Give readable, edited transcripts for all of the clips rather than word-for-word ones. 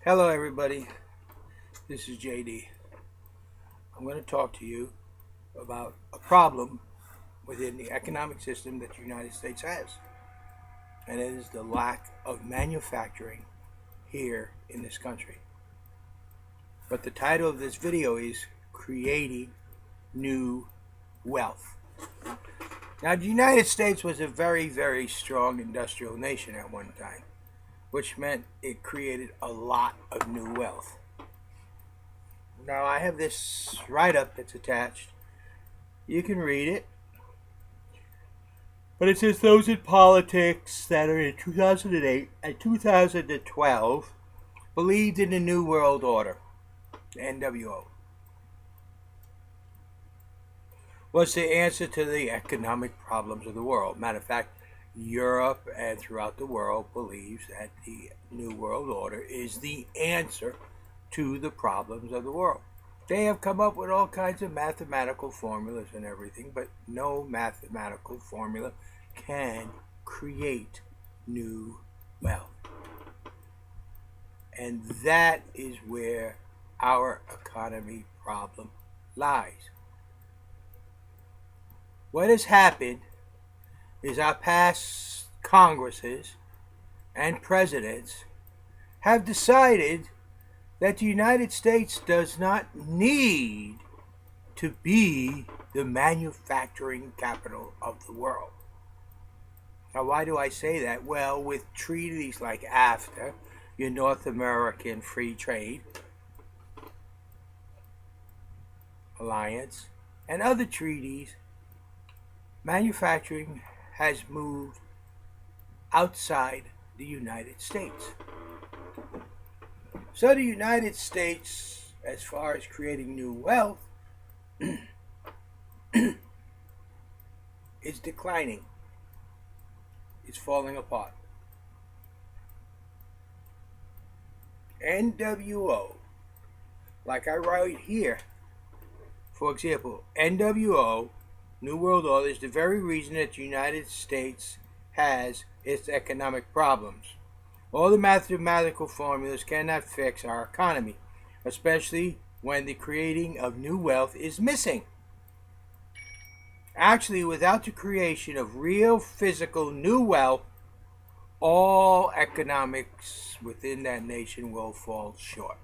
Hello, everybody. This is JD. I'm going to talk to you about a problem within the economic system that the United States has, and it is the lack of manufacturing here in this country. But the title of this video is Creating New Wealth. Now, the United States was a very, very strong industrial nation at one time, which meant it created a lot of new wealth. Now, I have this write-up that's attached. You can read it. But it says those in politics that are in 2008 and 2012 believed in the New World Order, the NWO, was the answer to the economic problems of the world. Matter of fact, Europe and throughout the world believes that the New World Order is the answer to the problems of the world. They have come up with all kinds of mathematical formulas and everything, but no mathematical formula can create new wealth. And that is where our economy problem lies. What has happened is our past Congresses and presidents have decided that the United States does not need to be the manufacturing capital of the world. Now, why do I say that? Well, with treaties like AFTA, your North American Free Trade Alliance, and other treaties, manufacturing has moved outside the United States. So the United States, as far as creating new wealth, is declining. It's falling apart. NWO, like I write here, for example, NWO, New World Order, is the very reason that the United States has its economic problems. All the mathematical formulas cannot fix our economy, especially when the creating of new wealth is missing. Actually, without the creation of real physical new wealth, all economics within that nation will fall short.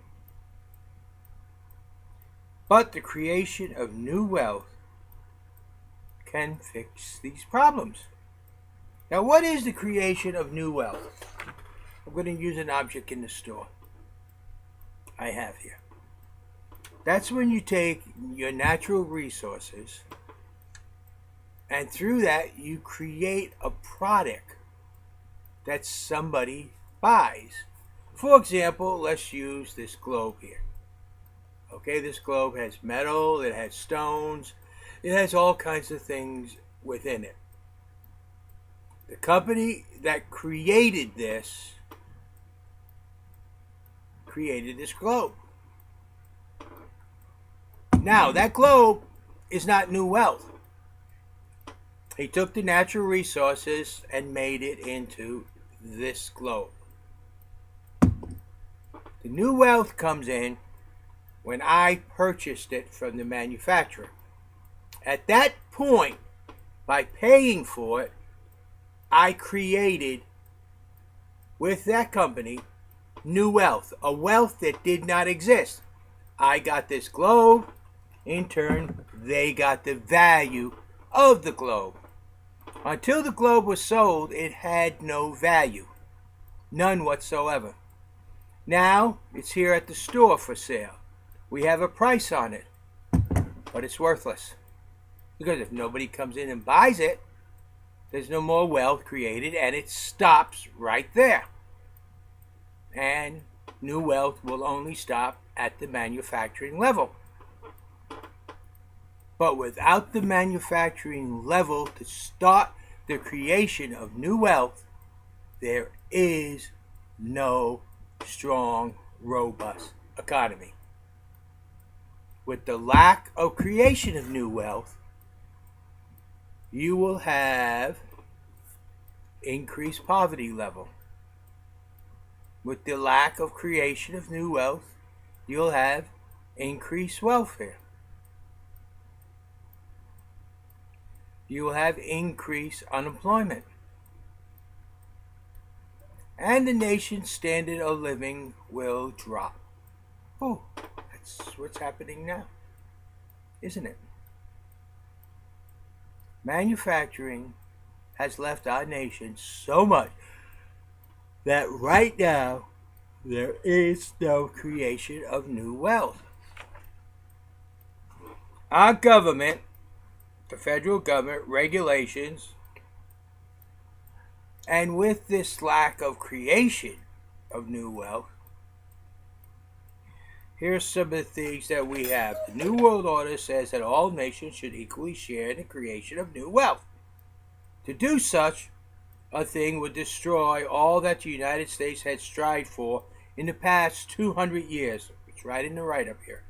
But the creation of new wealth can fix these problems. Now, what is the creation of new wealth? I'm going to use an object in the store I have here. That's when you take your natural resources and through that you create a product that somebody buys. For example, let's use this globe here. Okay, this globe has metal, it has stones, it has all kinds of things within it. The company that created this globe. Now, that globe is not new wealth. He took the natural resources and made it into this globe. The new wealth comes in when I purchased it from the manufacturer. At that point, by paying for it, I created, with that company, new wealth, a wealth that did not exist. I got this globe. In turn, they got the value of the globe. Until the globe was sold, it had no value. None whatsoever. Now, it's here at the store for sale. We have a price on it, but it's worthless. Because if nobody comes in and buys it, there's no more wealth created, and it stops right there. And new wealth will only stop at the manufacturing level. But without the manufacturing level to start the creation of new wealth, there is no strong, robust economy. With the lack of creation of new wealth, you will have increased poverty level. with the lack of creation of new wealth, you'll have increased welfare. You will have increased unemployment. And the nation's standard of living will drop. Oh, that's what's happening now, isn't it? Manufacturing has left our nation so much that right now there is no creation of new wealth. Our government, the federal government, regulations, and with this lack of creation of new wealth, here's some of the things that we have. The New World Order says that all nations should equally share in the creation of new wealth. To do such a thing would destroy all that the United States had strived for in the past 200 years. It's right in the write-up here.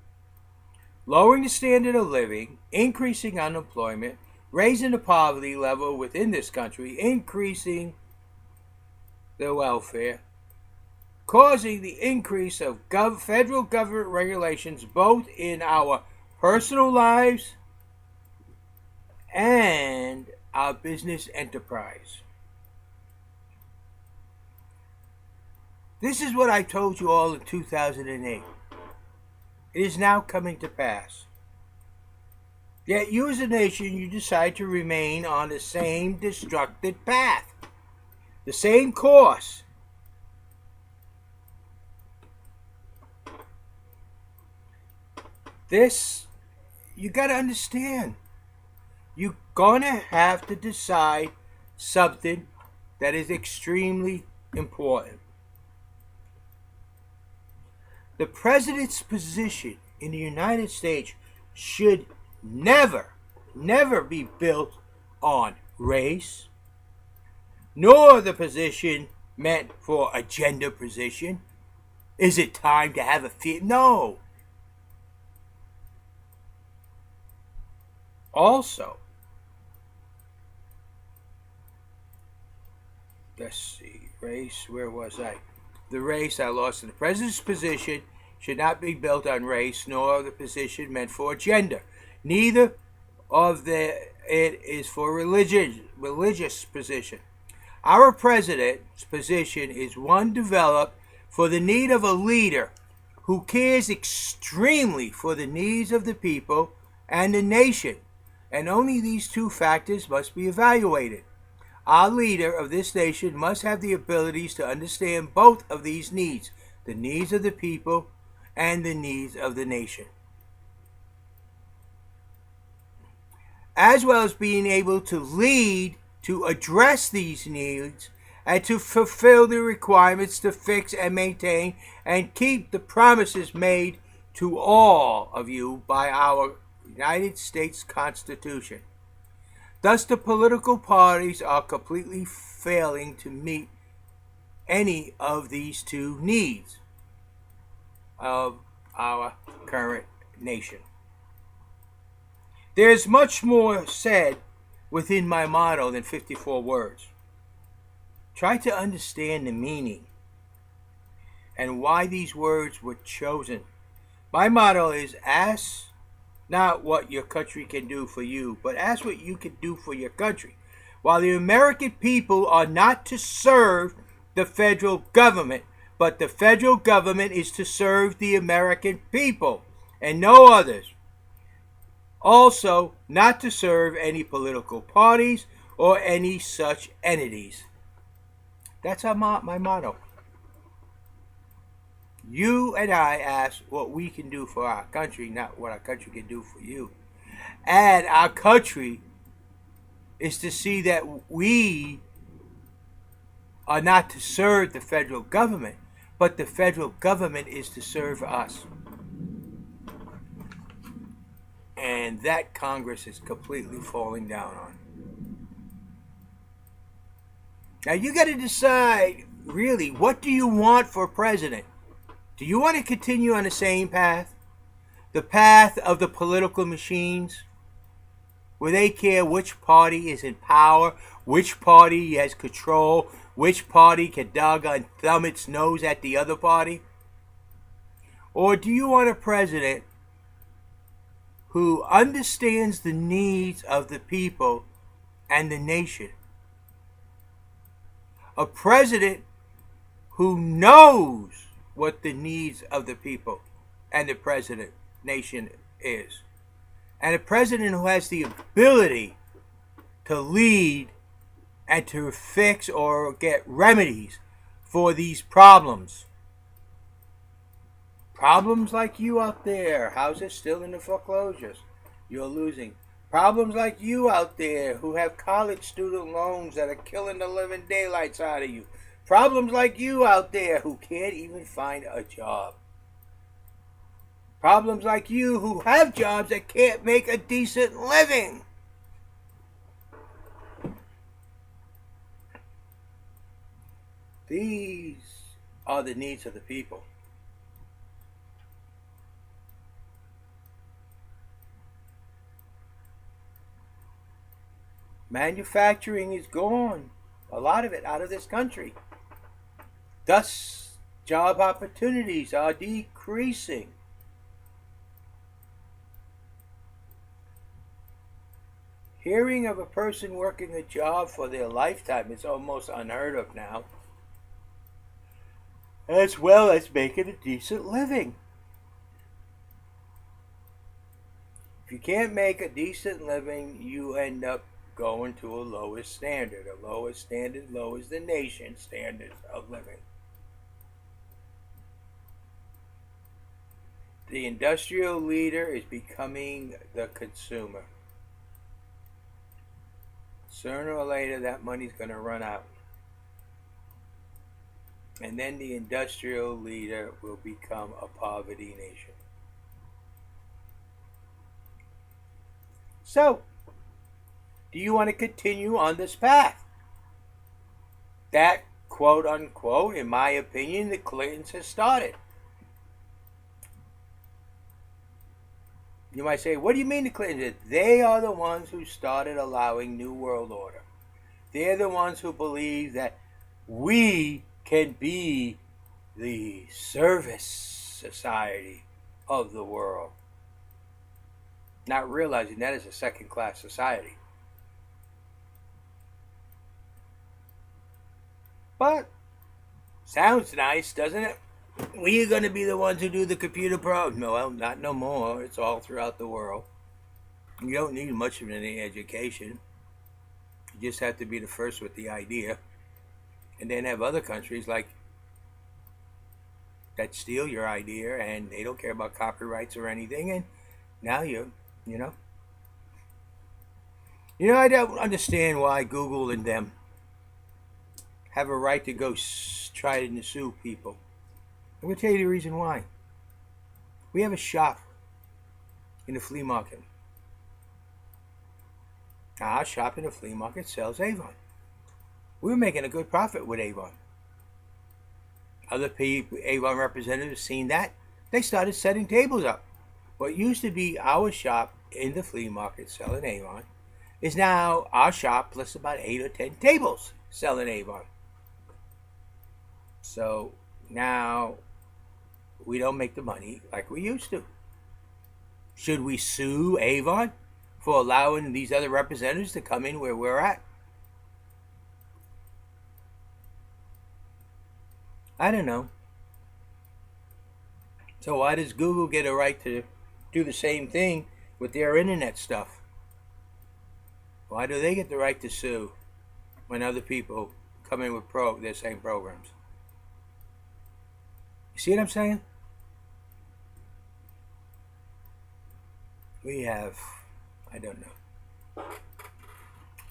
Lowering the standard of living, increasing unemployment, raising the poverty level within this country, increasing the welfare, causing the increase of federal government regulations both in our personal lives and our business enterprise. This is what I told you all in 2008. It is now coming to pass. Yet you as a nation, you decide to remain on the same destructive path, the same course. This, you got to understand. You're going to have to decide something that is extremely important. The president's position in the United States should never be built on race, nor the position meant for a gender position. Is it time to have a No. Also, let's see, race, where was I? The race I lost. The president's position should not be built on race, nor the position meant for gender. Neither of it is for religious position. Our president's position is one developed for the need of a leader who cares extremely for the needs of the people and the nation, and only these two factors must be evaluated. Our leader of this nation must have the abilities to understand both of these needs, the needs of the people and the needs of the nation, as well as being able to lead to address these needs and to fulfill the requirements to fix and maintain and keep the promises made to all of you by our United States Constitution. Thus, the political parties are completely failing to meet any of these two needs of our current nation. There's much more said within my motto than 54 words. Try to understand the meaning and why these words were chosen. My motto is ask not what your country can do for you, but ask what you can do for your country. While the American people are not to serve the federal government, but the federal government is to serve the American people and no others. Also, not to serve any political parties or any such entities. That's my motto. You and I ask what we can do for our country, not what our country can do for you. And our country is to see that we are not to serve the federal government, but the federal government is to serve us. And that Congress is completely falling down on. Now you got to decide, really, what do you want for president? Do you want to continue on the same path? The path of the political machines, where they care which party is in power, which party has control, which party can doggone thumb its nose at the other party? Or do you want a president who understands the needs of the people and the nation? A president who knows what the needs of the people and the nation is. And a president who has the ability to lead and to fix or get remedies for these problems. Problems like you out there, houses still in the foreclosures, you're losing. Problems like you out there who have college student loans that are killing the living daylights out of you. Problems like you out there who can't even find a job. Problems like you who have jobs that can't make a decent living. These are the needs of the people. Manufacturing is gone, a lot of it out of this country. Thus, job opportunities are decreasing. Hearing of a person working a job for their lifetime is almost unheard of now, as well as making a decent living. If you can't make a decent living, you end up going to a lowest standard. A lowest standard lowers the nation's standards of living. The industrial leader is becoming the consumer. Sooner or later, that money's going to run out. And then the industrial leader will become a poverty nation. So, do you want to continue on this path? That, quote unquote, in my opinion, the Clintons have started. You might say, what do you mean the Clintons? They are the ones who started allowing New World Order. They're the ones who believe that we can be the service society of the world. Not realizing that is a second-class society. But, sounds nice, doesn't it? We are going to be the ones who do the computer program. No, well, not no more. It's all throughout the world. You don't need much of any education. You just have to be the first with the idea. And then have other countries like that steal your idea and they don't care about copyrights or anything. And now you know. I don't understand why Google and them have a right to go try to sue people. I'm going to tell you the reason why. We have a shop in the flea market. Our shop in the flea market sells Avon. We were making a good profit with Avon. Other people, Avon representatives, seen that. They started setting tables up. What used to be our shop in the flea market selling Avon is now our shop plus about 8 or 10 tables selling Avon. So now we don't make the money like we used to. Should we sue Avon for allowing these other representatives to come in where we're at? I don't know. So why does Google get a right to do the same thing with their internet stuff? Why do they get the right to sue when other people come in with their same programs? You see what I'm saying? We have, I don't know.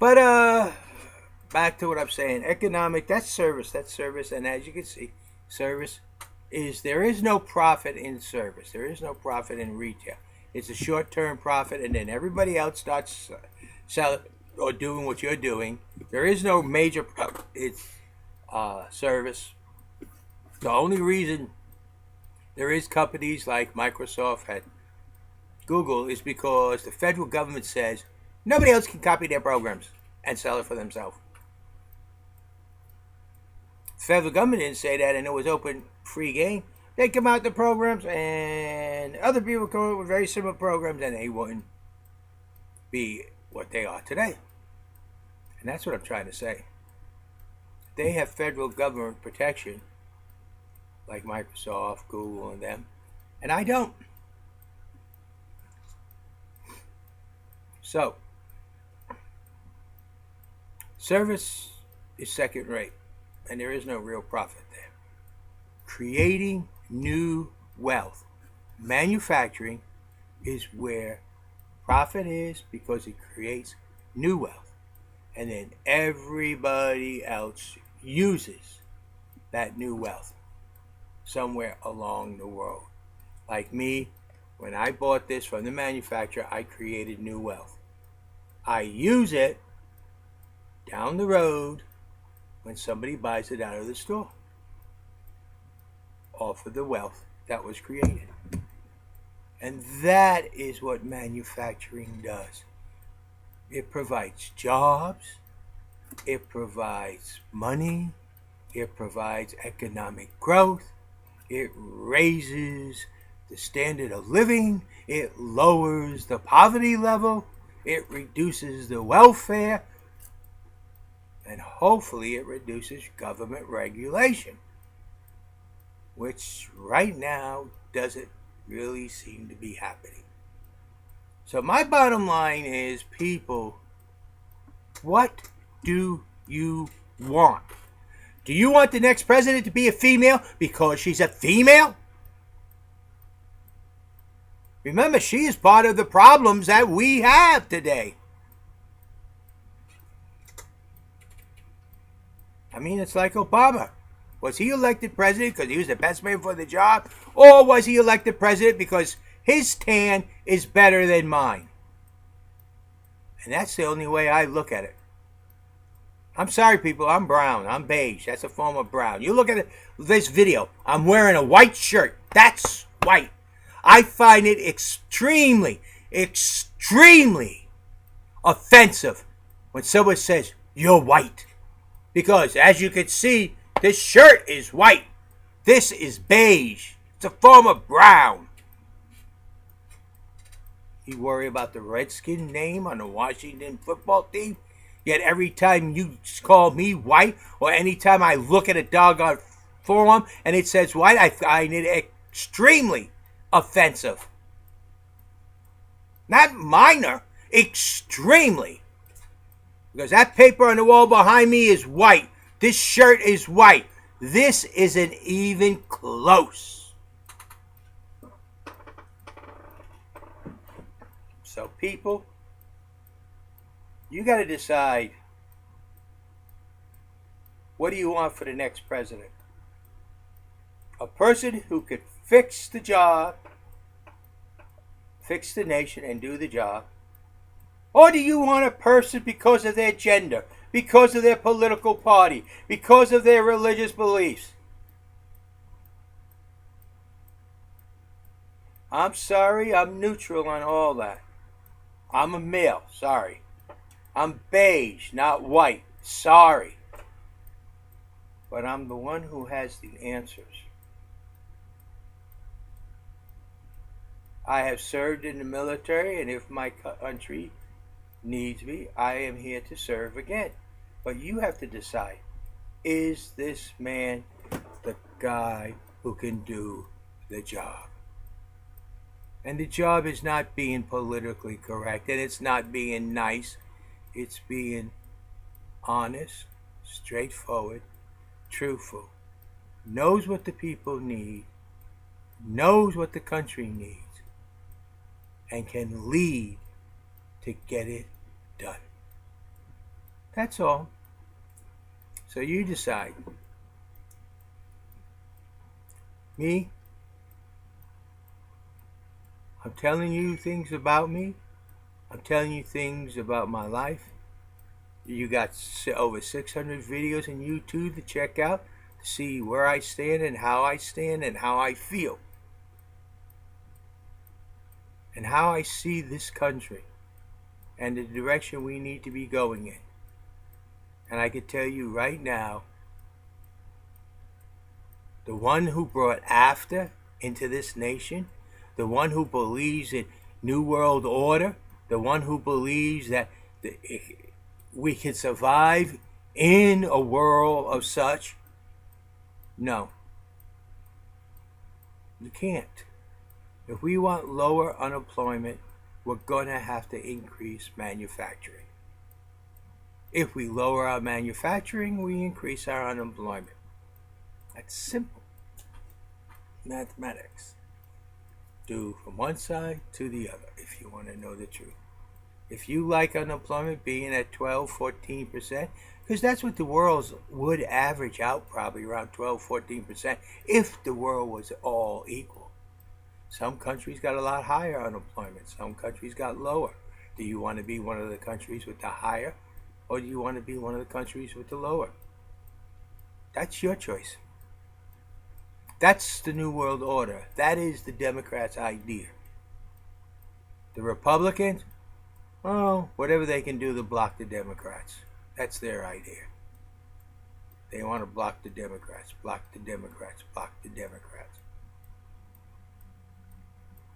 But back to what I'm saying. Economic, that's service, and as you can see, service there is no profit in service. There is no profit in retail. It's a short-term profit, and then everybody else starts selling or doing what you're doing. There is no major profit. It's service. The only reason there is companies like Microsoft and Google is because the federal government says nobody else can copy their programs and sell it for themselves. The federal government didn't say that and it was open, free game, they'd come out the programs and other people come up with very similar programs and they wouldn't be what they are today. And that's what I'm trying to say. They have federal government protection, like Microsoft, Google, and them, and I don't. So, service is second rate, and there is no real profit there. Creating new wealth, manufacturing, is where profit is because it creates new wealth. And then everybody else uses that new wealth somewhere along the world. Like me, when I bought this from the manufacturer, I created new wealth. I use it down the road when somebody buys it out of the store, off of the wealth that was created. And that is what manufacturing does. It provides jobs, it provides money, it provides economic growth, it raises the standard of living, it lowers the poverty level, it reduces the welfare, and hopefully it reduces government regulation, which right now doesn't really seem to be happening. So my bottom line is, people, what do you want? Do you want the next president to be a female because she's a female? Remember, she is part of the problems that we have today. I mean, it's like Obama. Was he elected president because he was the best man for the job? Or was he elected president because his tan is better than mine? And that's the only way I look at it. I'm sorry, people. I'm brown. I'm beige. That's a form of brown. You look at this video. I'm wearing a white shirt. That's white. I find it extremely, extremely offensive when someone says, you're white. Because, as you can see, this shirt is white. This is beige. It's a form of brown. You worry about the Redskin name on the Washington football team? Yet every time you call me white, or anytime I look at a doggone forum and it says white, I find it extremely offensive. Not minor, extremely. Because that paper on the wall behind me is white. This shirt is white. This isn't even close. So people, you got to decide, what do you want for the next president? A person who could fix the job, fix the nation and do the job? Or do you want a person because of their gender, because of their political party, because of their religious beliefs? I'm sorry, I'm neutral on all that. I'm a male, sorry. I'm beige, not white, sorry. But I'm the one who has the answers. I have served in the military, and if my country needs me, I am here to serve again. But you have to decide, is this man the guy who can do the job? And the job is not being politically correct, and it's not being nice. It's being honest, straightforward, truthful, knows what the people need, knows what the country needs, and can lead to get it done. That's all. So you decide. Me, I'm telling you things about me. I'm telling you things about my life. You got over 600 videos on YouTube to check out to see where I stand and how I feel. And how I see this country and the direction we need to be going in. And I can tell you right now, The one who brought AFTA into this nation, the one who believes in New World Order, the one who believes that we can survive in a world of such. No, you can't. If we want lower unemployment, we're going to have to increase manufacturing. If we lower our manufacturing, we increase our unemployment. That's simple mathematics. Do from one side to the other if you want to know the truth. If you like unemployment being at 12, 14%, because that's what the world would average out, probably around 12, 14%, if the world was all equal. Some countries got a lot higher unemployment. Some countries got lower. Do you want to be one of the countries with the higher, or do you want to be one of the countries with the lower? That's your choice. That's the New World Order. That is the Democrats' idea. The Republicans, oh, whatever they can do to block the Democrats. That's their idea. They want to block the Democrats, block the Democrats, block the Democrats.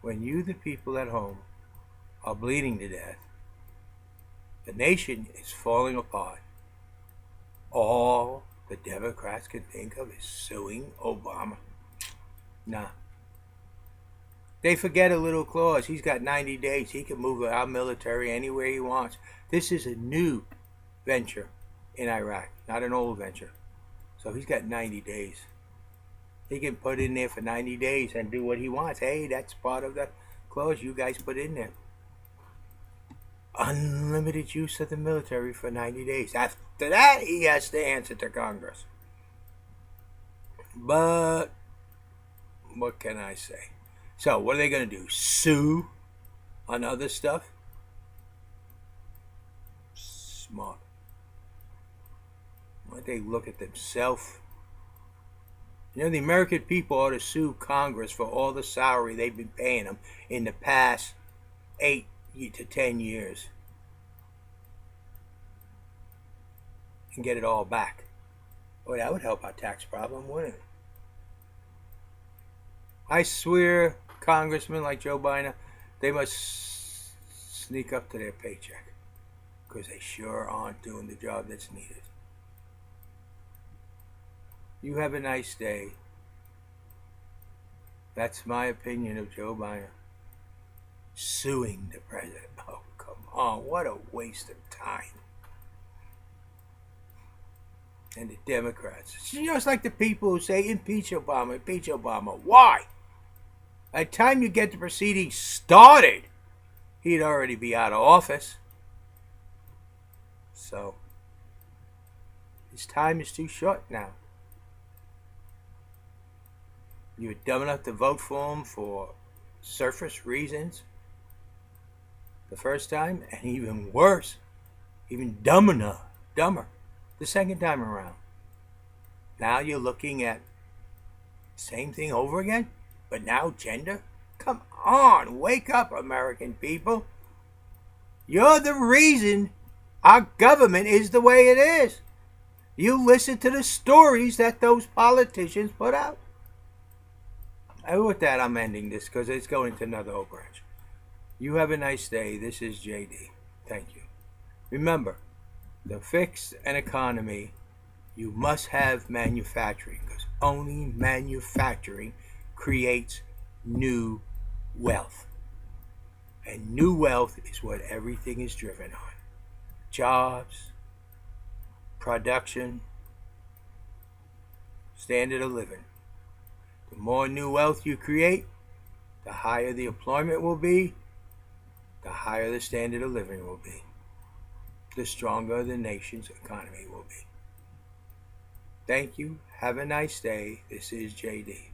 When you, the people at home, are bleeding to death, the nation is falling apart. All the Democrats can think of is suing Obama. Nah. They forget a little clause. He's got 90 days. He can move our military anywhere he wants. This is a new venture in Iraq, not an old venture. So he's got 90 days. He can put in there for 90 days and do what he wants. Hey, that's part of the clause you guys put in there. Unlimited use of the military for 90 days. After that, he has to answer to Congress. But what can I say? So what are they going to do? Sue on other stuff? Smart. Why don't they look at themselves? You know, the American people ought to sue Congress for all the salary they've been paying them in the past 8 to 10 years. And get it all back. Boy, that would help our tax problem, wouldn't it? I swear, congressmen like Joe Biden, they must sneak up to their paycheck. Because they sure aren't doing the job that's needed. You have a nice day. That's my opinion of Joe Biden. Suing the president. Oh, come on. What a waste of time. And the Democrats. You know, it's like the people who say, impeach Obama, impeach Obama. Why? By the time you get the proceedings started, he'd already be out of office. So, his time is too short now. You were dumb enough to vote for him for surface reasons the first time, and even worse, even dumber, the second time around. Now you're looking at same thing over again, but now gender? Come on, wake up, American people. You're the reason our government is the way it is. You listen to the stories that those politicians put out. And with that, I'm ending this because it's going to another whole branch. You have a nice day. This is JD. Thank you. Remember, to fix an economy, you must have manufacturing because only manufacturing creates new wealth. And new wealth is what everything is driven on. Jobs, production, standard of living. The more new wealth you create, the higher the employment will be, the higher the standard of living will be, the stronger the nation's economy will be. Thank you. Have a nice day. This is JD.